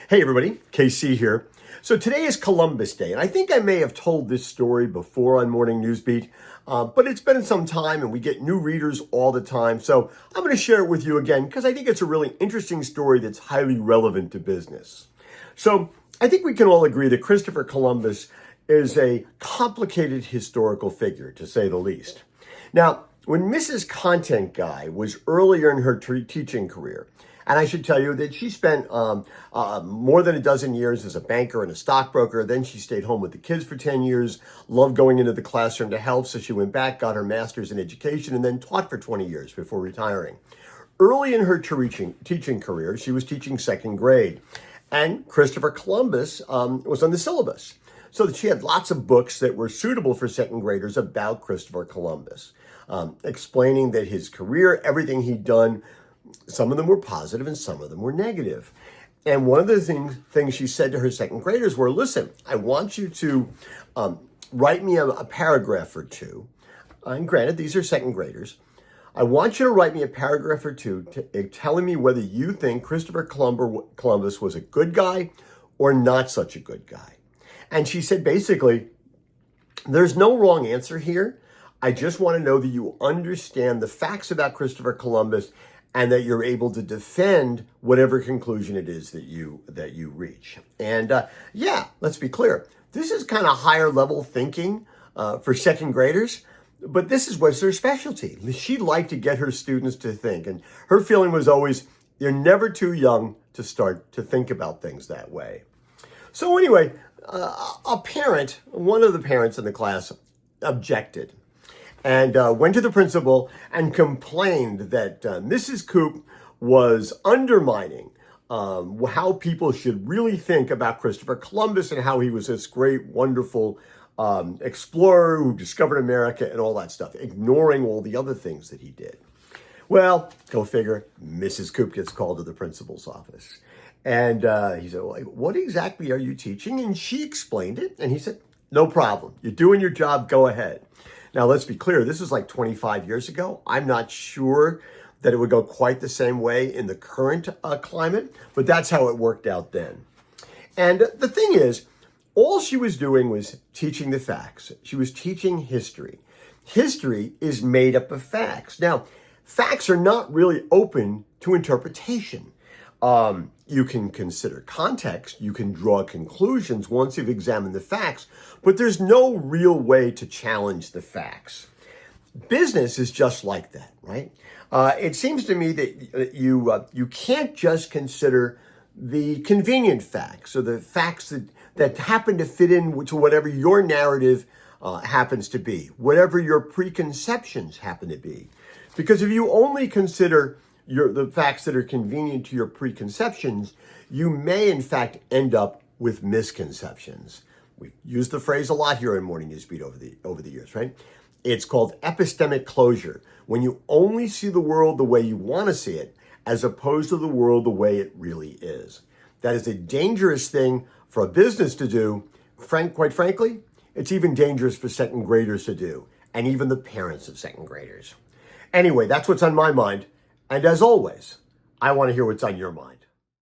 Hey everybody, KC here. So today is Columbus Day, and I think I may have told this story before on Morning Newsbeat, but it's been some time and we get new readers all the time. So I'm going to share it with you again because I think it's a really interesting story that's highly relevant to business. So I think we can all agree that Christopher Columbus is a complicated historical figure, to say the least. Now, when Mrs. Content Guy was earlier in her teaching career, and I should tell you that she spent more than a dozen years as a banker and a stockbroker. Then she stayed home with the kids for 10 years, loved going into the classroom to help. So she went back, got her master's in education, and then taught for 20 years before retiring. Early in her teaching career, she was teaching second grade. And Christopher Columbus was on the syllabus. So that she had lots of books that were suitable for second graders about Christopher Columbus, explaining that his career, everything he'd done, some of them were positive and some of them were negative. And one of the things she said to her second graders were, listen, I want you to write me a paragraph or two. And granted, these are second graders. I want you to write me a paragraph or two telling me whether you think Christopher Columbus was a good guy or not such a good guy. And she said, basically, there's no wrong answer here. I just want to know that you understand the facts about Christopher Columbus and that you're able to defend whatever conclusion it is that you reach. And let's be clear. This is kind of higher level thinking for second graders, but this is what's her specialty. She liked to get her students to think, and her feeling was always, you're never too young to start to think about things that way. So anyway, one of the parents in the class objected and went to the principal and complained that Mrs. Coop was undermining how people should really think about Christopher Columbus and how he was this great, wonderful explorer who discovered America and all that stuff, ignoring all the other things that he did. Well, go figure, Mrs. Coop gets called to the principal's office. And he said, well, what exactly are you teaching? And she explained it. And he said, no problem. You're doing your job. Go ahead. Now, let's be clear. This is like 25 years ago. I'm not sure that it would go quite the same way in the current climate, but that's how it worked out then. And the thing is, all she was doing was teaching the facts. She was teaching history. History is made up of facts. Now, facts are not really open to interpretation. You can consider context, you can draw conclusions once you've examined the facts, but there's no real way to challenge the facts. Business is just like that, right? It seems to me that you can't just consider the convenient facts or the facts that happen to fit in to whatever your narrative happens to be, whatever your preconceptions happen to be. Because if you only consider the facts that are convenient to your preconceptions, you may in fact end up with misconceptions. We've used the phrase a lot here in Morning Newsbeat over the years, right? It's called epistemic closure, when you only see the world the way you want to see it, as opposed to the world the way it really is. That is a dangerous thing for a business to do. Quite frankly, it's even dangerous for second graders to do, and even the parents of second graders. Anyway, that's what's on my mind. And as always, I want to hear what's on your mind.